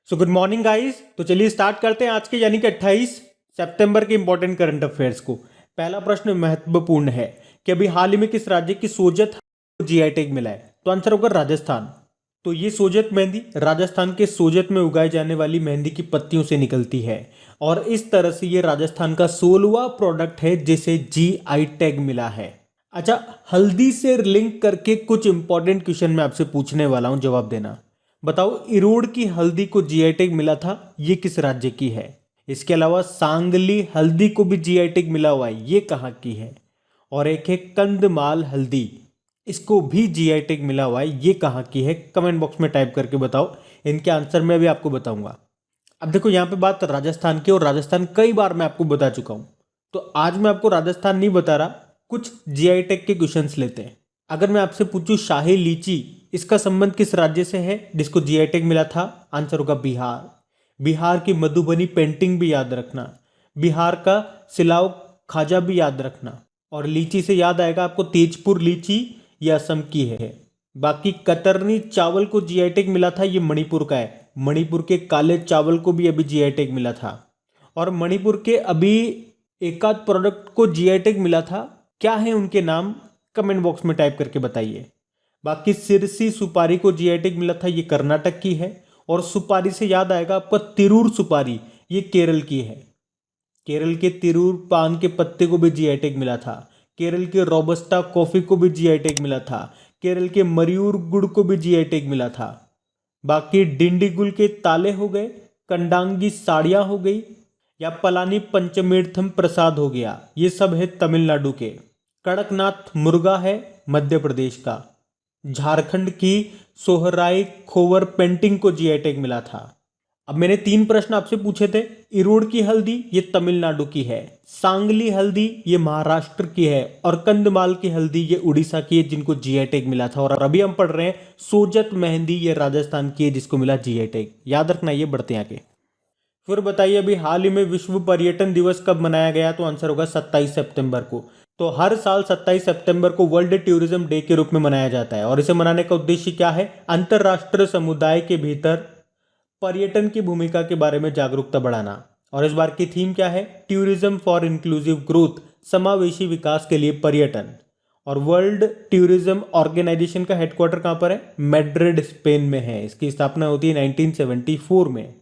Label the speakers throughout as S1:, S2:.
S1: So good morning guys. तो चलिए start करते हैं आज के यानी कि 28 सितंबर के इंपॉर्टेंट करंट अफेयर्स को। पहला प्रश्न महत्वपूर्ण है कि अभी हाल ही में किस राज्य की सोजत को जीआई टैग मिला है। तो आंसर होगा राजस्थान। तो ये सोजत मेहंदी राजस्थान के सोजत में उगाई जाने वाली मेहंदी की पत्तियों से निकलती है और इस तरह से ये राजस्थान का 16वां प्रोडक्ट है जिसे जीआई टैग मिला है। अच्छा, हल्दी से लिंक करके कुछ इंपॉर्टेंट क्वेश्चन मैं आपसे पूछने वाला हूं, जवाब देना। बताओ, इरोड़ की हल्दी को जीआई टैग मिला था, ये किस राज्य की है। इसके अलावा सांगली हल्दी को भी जीआई टैग मिला हुआ है, ये कहाँ की है। और एक है कंदमाल हल्दी, इसको भी जीआई टैग मिला हुआ है, ये कहाँ की है। कमेंट बॉक्स में टाइप करके बताओ, इनके आंसर मैं भी आपको बताऊंगा। अब देखो, यहाँ पे बात राजस्थान की, और राजस्थान कई बार मैं आपको बता चुका हूं, तो आज मैं आपको राजस्थान नहीं बता रहा, कुछ जीआई टैग के क्वेश्चंस लेते हैं। अगर मैं आपसे पूछूं शाही लीची, इसका संबंध किस राज्य से है जिसको जीआई टैग मिला था। आंसर होगा बिहार। बिहार की मधुबनी पेंटिंग भी याद रखना, बिहार का सिलाव खाजा भी याद रखना, और लीची से याद आएगा आपको तेजपुर लीची, ये असम की है। बाकी कतरनी चावल को जीआई टैग मिला था, ये मणिपुर का है। मणिपुर के काले चावल को भी अभी जीआई टैग मिला था। और मणिपुर के अभी एक आध प्रोडक्ट को जीआई टैग मिला था, क्या है उनके नाम, कमेंट बॉक्स में टाइप करके बताइए। बाकी सिरसी सुपारी को जीआई टैग मिला था, ये कर्नाटक की है। और सुपारी से याद आएगा आपका तिरूर सुपारी, ये केरल की है। केरल के तिरूर पान के पत्ते को भी जीआई टैग मिला था। केरल के रोबस्टा कॉफी को भी जीआई टैग मिला था। केरल के मयूर गुड़ को भी जीआई टैग मिला था। बाकी डिंडीगुल के ताले हो गए, कंडांगी साड़ियां हो गई, या पलानी पंचमेर्थम प्रसाद हो गया, ये सब है तमिलनाडु के। कड़कनाथ मुर्गा है मध्य प्रदेश का। झारखंड की सोहराई खोवर पेंटिंग को जीआई टैग मिला था। अब मैंने 3 प्रश्न आपसे पूछे थे। इरोड़ की हल्दी ये तमिलनाडु की है, सांगली हल्दी ये महाराष्ट्र की है, और कंदमाल की हल्दी ये उड़ीसा की है जिनको जीआई टैग मिला था। और अभी हम पढ़ रहे हैं सोजत मेहंदी, ये राजस्थान की है जिसको मिला जीआई टैग। याद रखना, ये बढ़ते हैं आगे। फिर बताइए, अभी हाल ही में विश्व पर्यटन दिवस कब मनाया गया। तो आंसर होगा 27 सितंबर को। तो हर साल 27 सितंबर को वर्ल्ड टूरिज्म डे के रूप में मनाया जाता है, और इसे मनाने का उद्देश्य क्या है, अंतरराष्ट्रीय समुदाय के भीतर पर्यटन की भूमिका के बारे में जागरूकता बढ़ाना। और इस बार की थीम क्या है, टूरिज्म फॉर इंक्लूसिव ग्रोथ, समावेशी विकास के लिए पर्यटन। और वर्ल्ड टूरिज्म ऑर्गेनाइजेशन का हेडक्वार्टर कहाँ पर है, मैड्रिड स्पेन में है। इसकी स्थापना होती है 1974 में।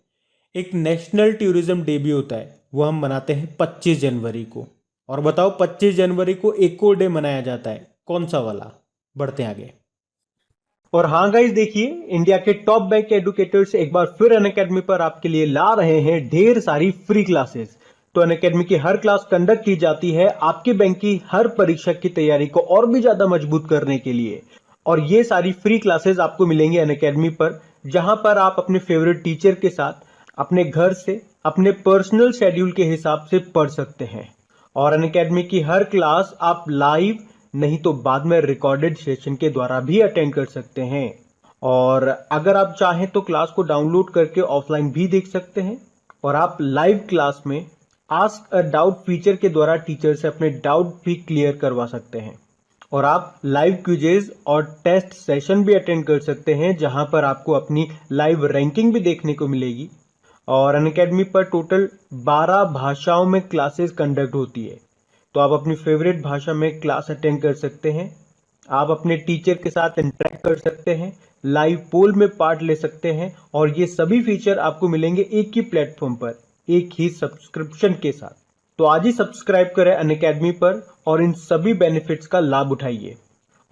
S1: एक नेशनल टूरिज्म डे भी होता है, वो हम मनाते हैं 25 जनवरी को। और बताओ, 25 जनवरी को एक और डे मनाया जाता है, कौन सा वाला। बढ़ते हैं आगे। और हाँ गाइस, देखिए, इंडिया के टॉप बैंक एडुकेटर्स एक बार फिर अनअकैडमी पर आपके लिए ला रहे हैं ढेर सारी फ्री क्लासेस। तो अनअकैडमी की हर क्लास कंडक्ट की जाती है आपके बैंक की हर परीक्षा की तैयारी को और भी ज्यादा मजबूत करने के लिए। और ये सारी फ्री क्लासेस आपको मिलेंगी अनअकैडमी पर, जहां पर आप अपने फेवरेट टीचर के साथ अपने घर से अपने पर्सनल शेड्यूल के हिसाब से पढ़ सकते हैं। और अनअकैडमी की हर क्लास आप लाइव नहीं तो बाद में रिकॉर्डेड सेशन के द्वारा भी अटेंड कर सकते हैं। और अगर आप चाहें तो क्लास को डाउनलोड करके ऑफलाइन भी देख सकते हैं। और आप लाइव क्लास में आस्क अ डाउट फीचर के द्वारा टीचर से अपने डाउट भी क्लियर करवा सकते हैं। और आप लाइव क्विजेज और टेस्ट सेशन भी अटेंड कर सकते हैं, जहां पर आपको अपनी लाइव रैंकिंग भी देखने को मिलेगी। और अनअकैडमी पर टोटल 12 भाषाओं में क्लासेस कंडक्ट होती है, तो आप अपनी फेवरेट भाषा में क्लास अटेंड कर सकते हैं। आप अपने टीचर के साथ इंटरेक्ट कर सकते हैं, लाइव पोल में पार्ट ले सकते हैं, और ये सभी फीचर आपको मिलेंगे एक ही प्लेटफॉर्म पर, एक ही सब्सक्रिप्शन के साथ। तो आज ही सब्सक्राइब करें अनअकैडमी पर और इन सभी बेनिफिट्स का लाभ उठाइए।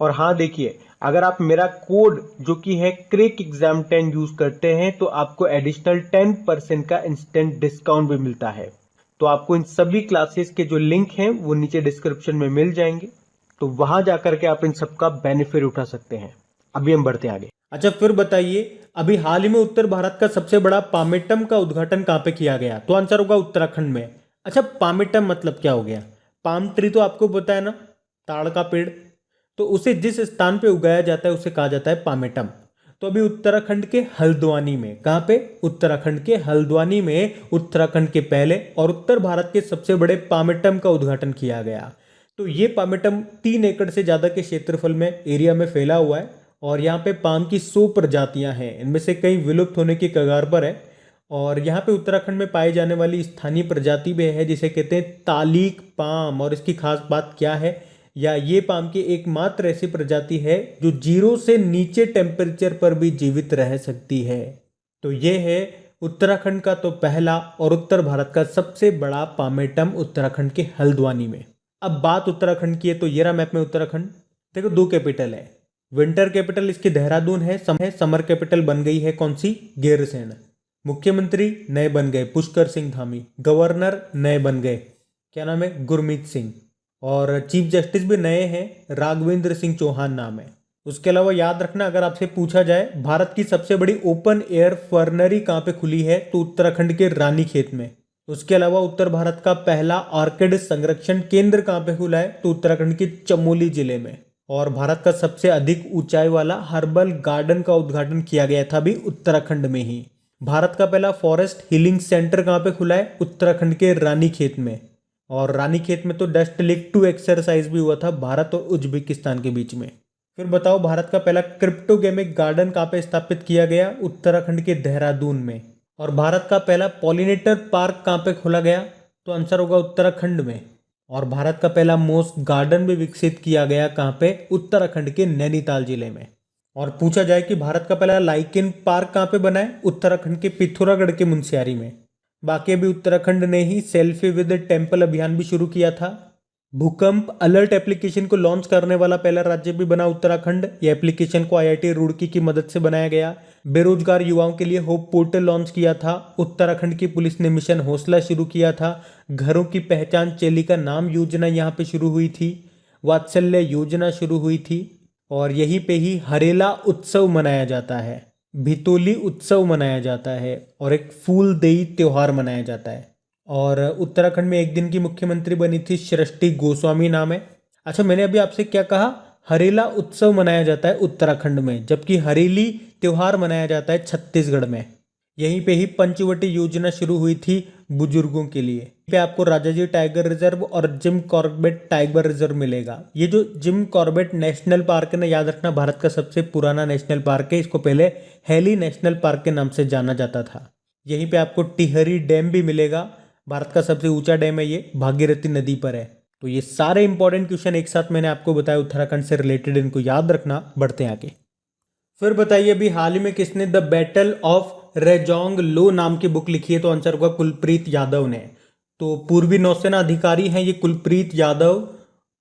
S1: और हाँ देखिए, अगर आप मेरा कोड जो कि है क्रेक एग्जाम 10 यूज करते हैं तो आपको एडिशनल 10% का इंस्टेंट डिस्काउंट भी मिलता है। तो आपको इन सभी क्लासेस के जो लिंक हैं वो नीचे डिस्क्रिप्शन में मिल जाएंगे, तो वहां जाकर के आप इन सबका बेनिफिट उठा सकते हैं। अभी हम बढ़ते हैं आगे। अच्छा, फिर बताइए, अभी हाल ही में उत्तर भारत का सबसे बड़ा पामेटम का उद्घाटन कहां पे किया गया। तो आंसर होगा उत्तराखंड में। अच्छा, पामेटम मतलब क्या हो गया। पाम ट्री तो आपको पता है ना, ताड़ का पेड़। तो उसे जिस स्थान पे उगाया जाता है उसे कहा जाता है पामेटम। तो अभी उत्तराखंड के हल्द्वानी में, कहाँ पे, उत्तराखंड के हल्द्वानी में उत्तराखंड के पहले और उत्तर भारत के सबसे बड़े पामेटम का उद्घाटन किया गया। तो ये पामेटम 3 एकड़ से ज़्यादा के क्षेत्रफल में एरिया में फैला हुआ है, और यहाँ पे पाम की 100 प्रजातियां हैं, इनमें से कई विलुप्त होने की कगार पर है। और यहाँ पे उत्तराखंड में पाई जाने वाली स्थानीय प्रजाति भी है जिसे कहते हैं तालीक पाम। और इसकी खास बात क्या है, या ये पाम की एकमात्र ऐसी प्रजाति है जो 0 से नीचे टेम्परेचर पर भी जीवित रह सकती है। तो ये है उत्तराखंड का तो पहला और उत्तर भारत का सबसे बड़ा पामेटम उत्तराखंड के हल्द्वानी में। अब बात उत्तराखंड की है तो ये रहा मैप में उत्तराखंड। देखो 2 कैपिटल है, विंटर कैपिटल इसकी देहरादून है, समर कैपिटल बन गई है कौन सी, गैरसैंण। मुख्यमंत्री नए बन गए पुष्कर सिंह धामी, गवर्नर नए बन गए, क्या नाम है, गुरमीत सिंह। और चीफ जस्टिस भी नए हैं, राघवेंद्र सिंह चौहान नाम है। उसके अलावा याद रखना, अगर आपसे पूछा जाए भारत की सबसे बड़ी ओपन एयर फर्नरी कहाँ पे खुली है तो उत्तराखंड के रानीखेत में। उसके अलावा उत्तर भारत का पहला ऑर्किड संरक्षण केंद्र कहाँ पे खुला है तो उत्तराखंड के चमोली जिले में। और भारत का सबसे अधिक ऊंचाई वाला हर्बल गार्डन का उद्घाटन किया गया था भी उत्तराखंड में ही। भारत का पहला फॉरेस्ट हीलिंग सेंटर कहाँ पे खुला है, उत्तराखंड के रानीखेत में। और रानीखेत में तो डस्ट लेक 2 एक्सरसाइज भी हुआ था भारत और उज्बेकिस्तान के बीच में। फिर बताओ भारत का पहला क्रिप्टोगेमिक गार्डन कहाँ पे स्थापित किया गया, उत्तराखंड के देहरादून में। और भारत का पहला पॉलिनेटर पार्क कहाँ पे खोला गया तो आंसर होगा उत्तराखंड में। और भारत का पहला मोस्ट गार्डन भी विकसित किया गया कहाँ पे, उत्तराखंड के नैनीताल जिले में। और पूछा जाए कि भारत का पहला लाइकेन पार्क कहाँ पे बना है, उत्तराखंड के पिथौरागढ़ के मुनस्यारी में। बाकी अभी उत्तराखंड ने ही सेल्फी विद टेम्पल अभियान भी शुरू किया था। भूकंप अलर्ट एप्लीकेशन को लॉन्च करने वाला पहला राज्य भी बना उत्तराखंड। ये एप्लीकेशन को IIT रुड़की की मदद से बनाया गया। बेरोजगार युवाओं के लिए होप पोर्टल लॉन्च किया था। उत्तराखंड की पुलिस ने मिशन हौसला शुरू किया था। घरों की पहचान चेली का नाम योजना यहाँ पे शुरू हुई थी। वात्सल्य योजना शुरू हुई थी। और यहीं पे ही हरेला उत्सव मनाया जाता है, भितोली उत्सव मनाया जाता है और एक फूलदेई त्योहार मनाया जाता है। और उत्तराखंड में एक दिन की मुख्यमंत्री बनी थी सृष्टि गोस्वामी नाम है। अच्छा, मैंने अभी आपसे क्या कहा, हरेला उत्सव मनाया जाता है उत्तराखंड में, जबकि हरेली त्योहार मनाया जाता है छत्तीसगढ़ में। यहीं पे ही पंचवटी योजना शुरू हुई थी बुजुर्गों के लिए। पे आपको राजाजी टाइगर रिजर्व और जिम कॉर्बेट टाइगर रिजर्व मिलेगा। ये जो जिम कॉर्बेट नेशनल पार्क है ना, याद रखना भारत का सबसे पुराना नेशनल पार्क है। इसको पहले हेली नेशनल पार्क के नाम से जाना जाता था। यहीं पे आपको टिहरी डैम भी मिलेगा, भारत का सबसे ऊंचा डैम है ये, भागीरथी नदी पर है। तो ये सारे इंपॉर्टेंट क्वेश्चन एक साथ मैंने आपको बताया उत्तराखंड से रिलेटेड, इनको याद रखना। बढ़ते हैं आगे। फिर बताइए अभी हाल ही में किसने द बैटल ऑफ रेजोंग लो नाम की बुक लिखी है तो आंसर होगा कुलप्रीत यादव ने। तो पूर्वी नौसेना अधिकारी हैं ये कुलप्रीत यादव,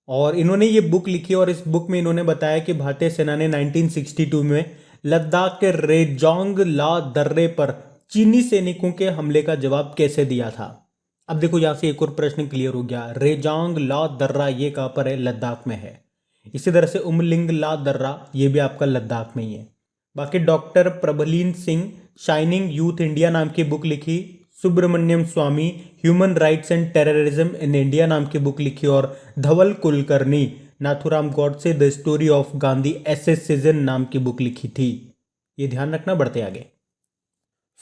S1: और इन्होंने ये बुक लिखी और इस बुक में इन्होंने बताया कि भारतीय सेना ने 1962 में लद्दाख के रेजोंग ला दर्रे पर चीनी सैनिकों के हमले का जवाब कैसे दिया था। अब देखो यहाँ से एक और प्रश्न क्लियर हो गया। रेजोंग ला दर्रा ये कहाँ पर है, लद्दाख में है। इसी तरह से उमलिंग ला दर्रा ये भी आपका लद्दाख में ही है। बाकी doctor Prabhleen Singh shining youth India नाम की बुक लिखी। Subramanian Swamy human rights and terrorism in India नाम की बुक लिखी। और Dhaval Kulkarni Nathuram Godse the story of Gandhi assassination नाम की बुक लिखी थी। ये ध्यान रखना। बढ़ते आगे।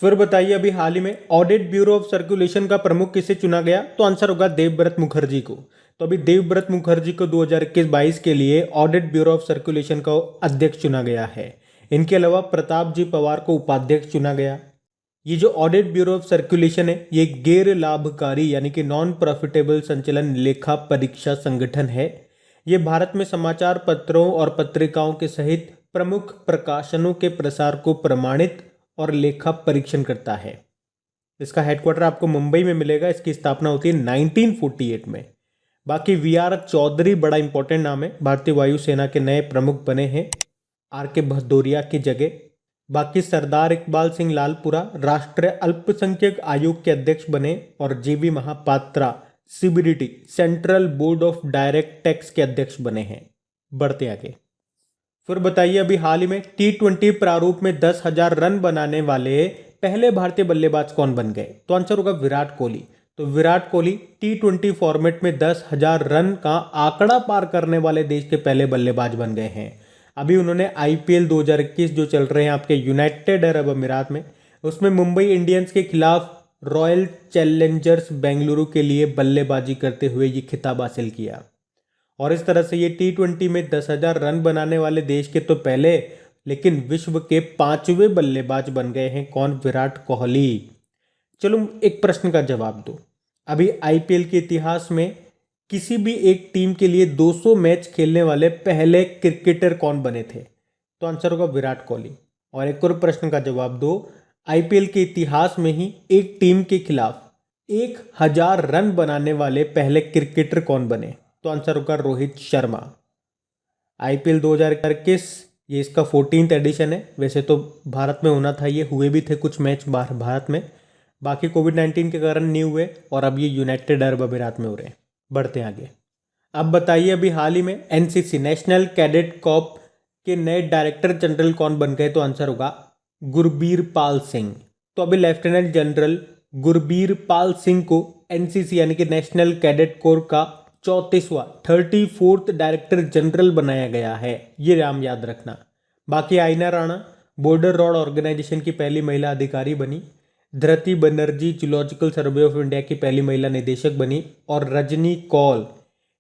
S1: फिर बताइए अभी हाल ही में ऑडिट ब्यूरो ऑफ सर्कुलेशन का प्रमुख किसे चुना गया तो आंसर होगा देवव्रत मुखर्जी को। तो अभी देवव्रत मुखर्जी को 2021-22 के लिए ऑडिट ब्यूरो ऑफ सर्कुलेशन का अध्यक्ष चुना गया है। इनके अलावा प्रताप जी पवार को उपाध्यक्ष चुना गया। ये जो ऑडिट ब्यूरो ऑफ सर्कुलेशन है ये गैर लाभकारी यानी कि नॉन प्रॉफिटेबल संचालन लेखा परीक्षा संगठन है। ये भारत में समाचार पत्रों और पत्रिकाओं के सहित प्रमुख प्रकाशनों के प्रसार को प्रमाणित और लेखा परीक्षण करता है। इसका हेडक्वार्टर आपको मुंबई में मिलेगा। इसकी स्थापना होती है 1948 में। बाकी VR चौधरी बड़ा इंपॉर्टेंट नाम है, भारतीय वायुसेना के नए प्रमुख बने हैं RK भदौरिया की जगह। बाकी सरदार इकबाल सिंह लालपुरा राष्ट्रीय अल्पसंख्यक आयोग के अध्यक्ष बने और JB Mahapatra CBDT central board of direct tax के अध्यक्ष बने हैं। बढ़ते आगे। फिर बताइए अभी हाल ही में T20 प्रारूप में 10,000 रन बनाने वाले पहले भारतीय बल्लेबाज कौन बन गए तो आंसर होगा विराट कोहली। तो विराट कोहली T20 फॉर्मेट में 10,000 रन का आंकड़ा पार करने वाले देश के पहले बल्लेबाज बन गए हैं। अभी उन्होंने IPL 2021 जो चल रहे हैं आपके यूनाइटेड अरब अमीरात में, उसमें मुंबई इंडियंस के खिलाफ रॉयल चैलेंजर्स बेंगलुरु के लिए बल्लेबाजी करते हुए ये खिताब हासिल किया। और इस तरह से ये T20 में 10,000 रन बनाने वाले देश के तो पहले लेकिन विश्व के 5वें बल्लेबाज बन गए हैं। कौन? विराट कोहली। चलो एक प्रश्न का जवाब दो। अभी आईपीएल के इतिहास में किसी भी एक टीम के लिए 200 मैच खेलने वाले पहले क्रिकेटर कौन बने थे? तो आंसर होगा विराट कोहली। और एक और प्रश्न का जवाब दो। आईपीएल के इतिहास में ही एक टीम के खिलाफ 1000 रन बनाने वाले पहले क्रिकेटर कौन बने? तो आंसर होगा रोहित शर्मा। आईपीएल 2021 ये इसका 14th एडिशन है। वैसे तो भारत में होना था, ये हुए भी थे कुछ मैच भारत में, बाकी कोविड-19 के कारण नहीं हुए और अब ये यूनाइटेड अरब अमीरात में हो रहे हैं। बढ़ते हैं आगे। अब बताइए, अभी हाल ही में एनसीसी नेशनल कैडेट कॉर्प के नए डायरेक्टर जनरल कौन बन गए? तो आंसर होगा गुरबीर पाल सिंह। तो अभी लेफ्टिनेंट जनरल गुरबीर पाल सिंह को एनसीसी यानी कि नेशनल कैडेट कोर का 34वां डायरेक्टर जनरल बनाया गया है। ये नाम याद रखना। बाकी आइना राणा बॉर्डर रोड ऑर्गेनाइजेशन की पहली महिला अधिकारी बनी। Dhriti Banerjee zoological survey of India की पहली महिला निदेशक बनी। और रजनी कौल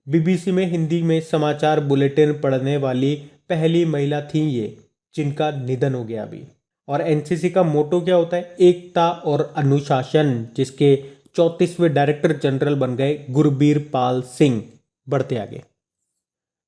S1: बीबीसी में हिंदी में समाचार बुलेटिन पढ़ने वाली पहली महिला थी ये, जिनका निधन हो गया अभी। और एनसीसी का मोटो क्या होता है? एकता और अनुशासन, जिसके 34वें डायरेक्टर जनरल बन गए गुरबीर पाल सिंह। बढ़ते आगे।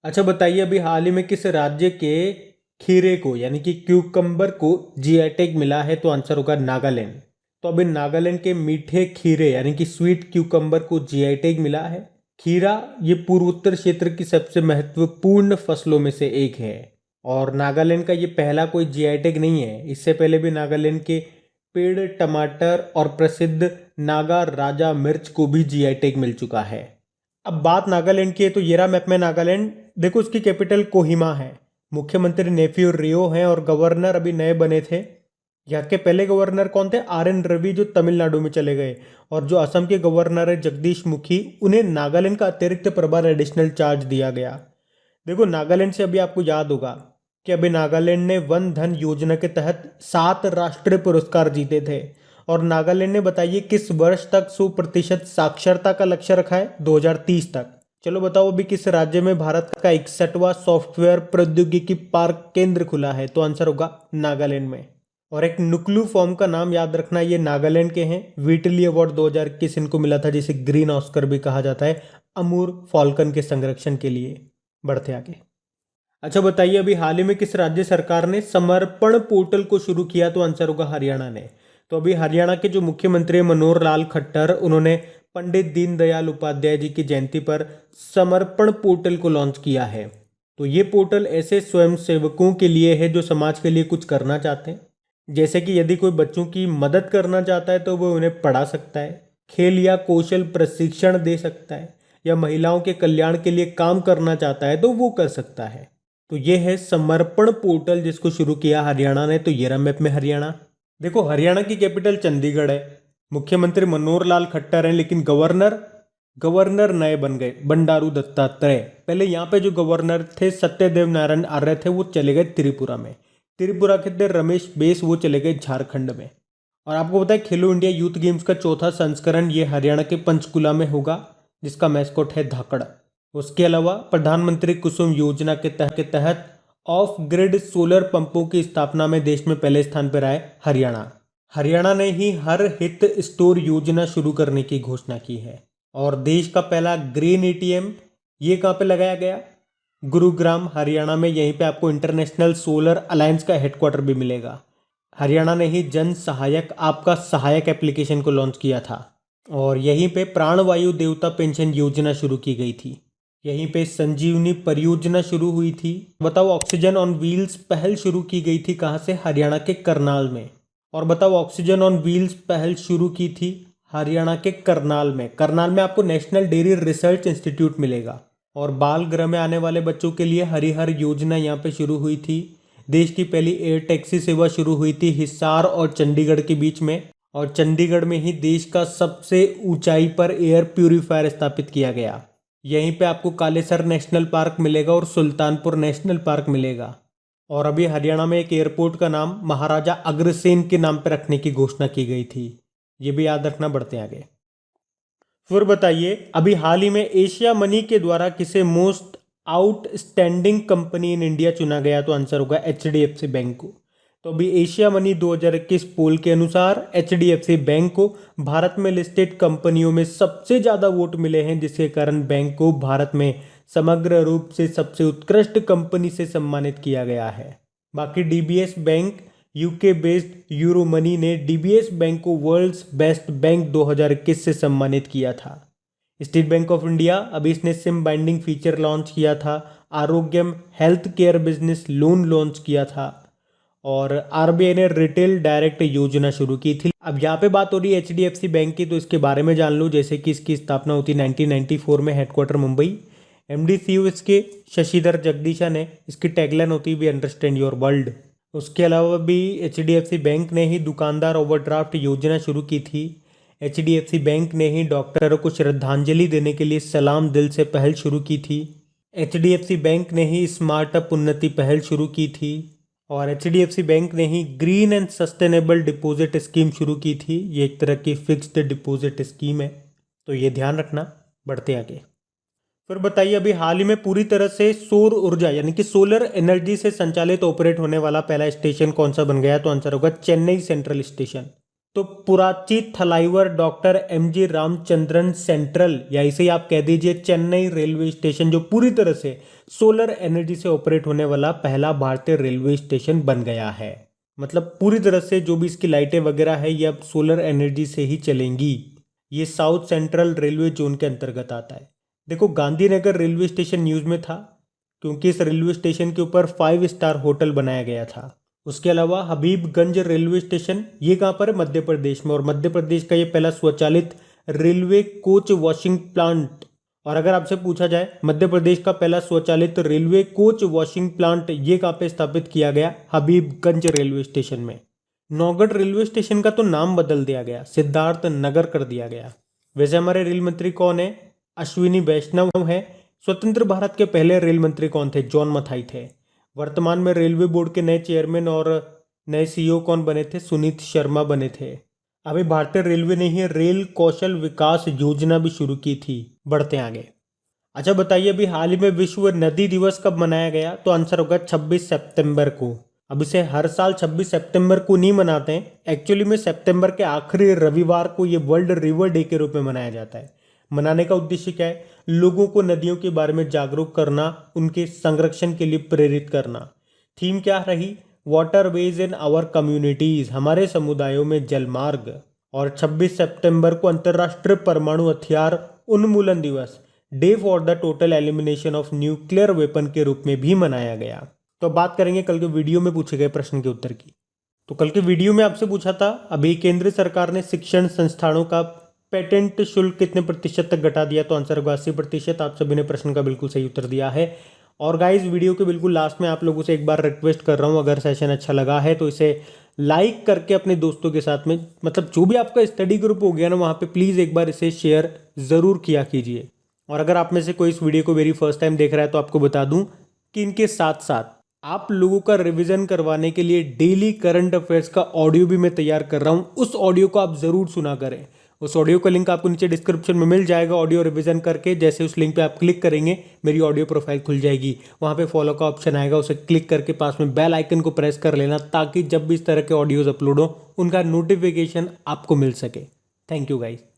S1: अच्छा बताइए, अभी हाल ही में किस राज्य के खीरे को यानी कि क्यूकम्बर को जीआई टैग मिला है? तो आंसर होगा नागालैंड। तो अभी नागालैंड के मीठे खीरे यानी कि स्वीट क्यूकम्बर को जीआई टैग मिला है। खीरा ये पूर्वोत्तर क्षेत्र की सबसे महत्वपूर्ण फसलों में से एक है और नागालैंड का ये पहला कोई जीआई टैग नहीं है। इससे पहले भी नागालैंड के पेड़ टमाटर और प्रसिद्ध नागा राजा मिर्च को भी जीआई टैग मिल चुका है। अब बात नागालैंड की है तो ये रहा मैप में नागालैंड। देखो इसकी कैपिटल कोहिमा है, मुख्यमंत्री नेफ्यू रियो हैं और गवर्नर अभी नए बने थे। यहाँ के पहले गवर्नर कौन थे? आर.एन. रवि, जो तमिलनाडु में चले गए। और जो असम के गवर्नर है जगदीश मुखी, उन्हें नागालैंड का अतिरिक्त प्रभार एडिशनल चार्ज दिया गया। देखो नागालैंड से अभी आपको याद होगा कि अभी नागालैंड ने वन धन योजना के तहत 7 राष्ट्रीय पुरस्कार जीते थे। और नागालैंड ने बताइए किस वर्ष तक 100% साक्षरता का लक्ष्य रखा है? 2030 तक। चलो बताओ अभी किस राज्य में भारत का 61वां सॉफ्टवेयर प्रौद्योगिकी पार्क केंद्र खुला है? तो आंसर होगा नागालैंड में। और एक नुक्लू फॉर्म का नाम याद रखना, ये नागालैंड के हैं। व्हीटली अवार्ड 2021 इनको मिला था, जिसे ग्रीन ऑस्कर भी कहा जाता है, अमूर फॉल्कन के संरक्षण के लिए। बढ़ते आगे। अच्छा बताइए, अभी हाल ही में किस राज्य सरकार ने समर्पण पोर्टल को शुरू किया? तो आंसर होगा हरियाणा ने। तो अभी हरियाणा के जो मुख्यमंत्री मनोहर लाल खट्टर, उन्होंने पंडित दीनदयाल उपाध्याय जी की जयंती पर समर्पण पोर्टल को लॉन्च किया है। तो ये पोर्टल ऐसे स्वयंसेवकों के लिए है जो समाज के लिए कुछ करना चाहते हैं। जैसे कि यदि कोई बच्चों की मदद करना चाहता है तो वो उन्हें पढ़ा सकता है, खेल या कौशल प्रशिक्षण दे सकता है, या महिलाओं के कल्याण के लिए काम करना चाहता है तो वो कर सकता है। तो ये है समर्पण पोर्टल जिसको शुरू किया हरियाणा ने। तो ये रहा मैप में हरियाणा। देखो हरियाणा की कैपिटल चंडीगढ़ है, मुख्यमंत्री मनोहर लाल खट्टर हैं, लेकिन गवर्नर नए बन गए, बंडारू दत्तात्रेय। पहले यहाँ पे जो गवर्नर थे सत्यदेव नारायण आर्य थे, वो चले गए त्रिपुरा में। त्रिपुरा के थे रमेश बेस, वो चले गए झारखंड में। और आपको पता है खेलो इंडिया यूथ गेम्स का 4था संस्करण ये हरियाणा के पंचकुला में होगा, जिसका मैस्कॉट है धाकड़। उसके अलावा प्रधानमंत्री कुसुम योजना के तहत ऑफ ग्रिड सोलर पंपों की स्थापना में देश में पहले स्थान पर आए हरियाणा। हरियाणा ने ही हर हित स्टोर योजना शुरू करने की घोषणा की है। और देश का पहला ग्रीन एटीएम ये कहाँ पे लगाया गया? गुरुग्राम हरियाणा में। यहीं पे आपको इंटरनेशनल सोलर अलायंस का हेडक्वार्टर भी मिलेगा। हरियाणा ने ही जन सहायक आपका सहायक एप्लीकेशन को लॉन्च किया था। और यहीं पे प्राणवायु देवता पेंशन योजना शुरू की गई थी। यहीं पे संजीवनी परियोजना शुरू हुई थी। बताओ ऑक्सीजन ऑन व्हील्स पहल शुरू की गई थी कहाँ से? हरियाणा के करनाल में। और बताओ ऑक्सीजन ऑन व्हील्स पहल शुरू की थी हरियाणा के करनाल में। करनाल में आपको नेशनल डेयरी रिसर्च इंस्टीट्यूट मिलेगा। और बाल गृह में आने वाले बच्चों के लिए हरिहर योजना यहाँ पे शुरू हुई थी। देश की पहली एयर टैक्सी सेवा शुरू हुई थी हिसार और चंडीगढ़ के बीच में। और चंडीगढ़ में ही देश का सबसे ऊंचाई पर एयर प्यूरिफायर स्थापित किया गया। यहीं पे आपको कालेसर नेशनल पार्क मिलेगा और सुल्तानपुर नेशनल पार्क मिलेगा। और अभी हरियाणा में एक एयरपोर्ट का नाम महाराजा अग्रसेन के नाम पर रखने की घोषणा की गई थी। ये भी याद रखना। बढ़ते आगे। फिर बताइए, अभी हाल ही में एशिया मनी के द्वारा किसे most outstanding company in India चुना गया? तो आंसर होगा एचडीएफसी बैंक को। तो अभी एशिया मनी 2021 पोल के अनुसार HDFC बैंक को भारत में लिस्टेड कंपनियों में सबसे ज़्यादा वोट मिले हैं, जिसके कारण बैंक को भारत में समग्र रूप से सबसे उत्कृष्ट कंपनी से सम्मानित किया गया है। बाकी DBS bank UK based euro money ने DBS बैंक को वर्ल्ड्स बेस्ट बैंक 2021 से सम्मानित किया था। स्टेट बैंक ऑफ इंडिया अभी इसने सिम बाइंडिंग फीचर लॉन्च किया था। Arogyam health care business loan launch किया था और RBI ने रिटेल डायरेक्ट योजना शुरू की थी। अब यहाँ पे बात हो रही है HDFC बैंक की, तो इसके बारे में जान लो। जैसे कि इसकी स्थापना होती 1994 में, हेडक्वार्टर मुंबई। MD CEO इसके शशिधर जगदीशन है। इसकी टैगलाइन होती है वी अंडरस्टैंड योर वर्ल्ड। उसके अलावा भी HDFC बैंक ने ही दुकानदार ओवरड्राफ्ट योजना शुरू की थी। HDFC बैंक ने ही डॉक्टरों को श्रद्धांजलि देने के लिए सलाम दिल से पहल शुरू की थी। HDFC बैंक ने ही स्मार्टअप उन्नति पहल शुरू की थी और HDFC बैंक ने ही green and sustainable deposit scheme शुरू की थी। ये एक तरह की फिक्स्ड डिपॉजिट स्कीम है, तो ये ध्यान रखना। बढ़ते आगे। फिर बताइए, अभी हाल ही में पूरी तरह से सौर ऊर्जा यानी कि सोलर एनर्जी से संचालित ऑपरेट होने वाला पहला स्टेशन कौन सा बन गया? तो आंसर होगा चेन्नई सेंट्रल स्टेशन। तो पुराची Thalaivar doctor MG Ramachandran central, या इसे आप कह दीजिए चेन्नई रेलवे स्टेशन, जो पूरी तरह से सोलर एनर्जी से ऑपरेट होने वाला पहला भारतीय रेलवे स्टेशन बन गया है। मतलब पूरी तरह से जो भी इसकी लाइटें वगैरह है ये अब सोलर एनर्जी से ही चलेंगी। ये साउथ सेंट्रल रेलवे जोन के अंतर्गत आता है। देखो, गांधीनगर रेलवे स्टेशन न्यूज़ में था क्योंकि इस रेलवे स्टेशन के ऊपर 5 स्टार होटल बनाया गया था। उसके अलावा हबीबगंज रेलवे स्टेशन, ये कहाँ पर है? मध्य प्रदेश में। और मध्य प्रदेश का ये पहला स्वचालित रेलवे कोच वॉशिंग प्लांट। और अगर आपसे पूछा जाए मध्य प्रदेश का पहला स्वचालित रेलवे कोच वॉशिंग प्लांट ये कहाँ पे स्थापित किया गया? हबीबगंज रेलवे स्टेशन में। नौगढ़ रेलवे स्टेशन का तो नाम बदल दिया गया, सिद्धार्थ नगर कर दिया गया। वैसे हमारे रेल मंत्री कौन है? अश्विनी वैष्णव है। स्वतंत्र भारत के पहले रेल मंत्री कौन थे? जॉन मथाई थे। वर्तमान में रेलवे बोर्ड के नए चेयरमैन और नए CEO कौन बने थे? सुनीत शर्मा बने थे। अभी भारतीय रेलवे ने ही रेल कौशल विकास योजना भी शुरू की थी। बढ़ते आगे। अच्छा बताइए, अभी हाल ही में विश्व नदी दिवस कब मनाया गया? तो आंसर होगा 26 सितंबर को। अब इसे हर साल 26 सितंबर को नहीं मनाते हैं। एक्चुअली में सितंबर के आखिरी रविवार को ये वर्ल्ड रिवर डे के रूप में मनाया जाता है। मनाने का उद्देश्य क्या है? लोगों को नदियों के बारे में जागरूक करना, उनके संरक्षण के लिए प्रेरित करना। थीम क्या रही? वाटरवेज इन आवर कम्युनिटीज, हमारे समुदायों में जलमार्ग। और 26 सितंबर को अंतर्राष्ट्रीय परमाणु हथियार उन्मूलन दिवस, day for the total elimination of nuclear weapon के रूप में भी मनाया गया। तो बात करेंगे कल के वीडियो में पूछे गए प्रश्न के उत्तर की। तो कल के वीडियो में आपसे पूछा था, अभी केंद्र सरकार ने शिक्षण संस्थानों का पेटेंट शुल्क कितने प्रतिशत तक घटा दिया? तो आंसर होगा 80%। आप सभी ने प्रश्न का बिल्कुल सही उत्तर दिया है। और गाइस, वीडियो के बिल्कुल लास्ट में आप लोगों से एक बार रिक्वेस्ट कर रहा हूं, अगर सेशन अच्छा लगा है तो इसे लाइक करके अपने दोस्तों के साथ में, मतलब जो भी आपका स्टडी ग्रुप हो गया ना, वहाँ पे प्लीज़ एक बार इसे शेयर ज़रूर किया कीजिए। और अगर आप में से कोई इस वीडियो को वेरी फर्स्ट टाइम देख रहा है तो आपको बता दूँ कि इनके साथ साथ आप लोगों का रिवीजन करवाने के लिए डेली करंट अफेयर्स का ऑडियो भी मैं तैयार कर रहा हूँ। उस ऑडियो को आप ज़रूर सुना करें। उस ऑडियो का लिंक आपको नीचे डिस्क्रिप्शन में मिल जाएगा। ऑडियो रिवीजन करके जैसे उस लिंक पे आप क्लिक करेंगे मेरी ऑडियो प्रोफाइल खुल जाएगी। वहाँ पे फॉलो का ऑप्शन आएगा, उसे क्लिक करके पास में बेल आइकन को प्रेस कर लेना, ताकि जब भी इस तरह के ऑडियोज अपलोड हो उनका नोटिफिकेशन आपको मिल सके। Thank you guys.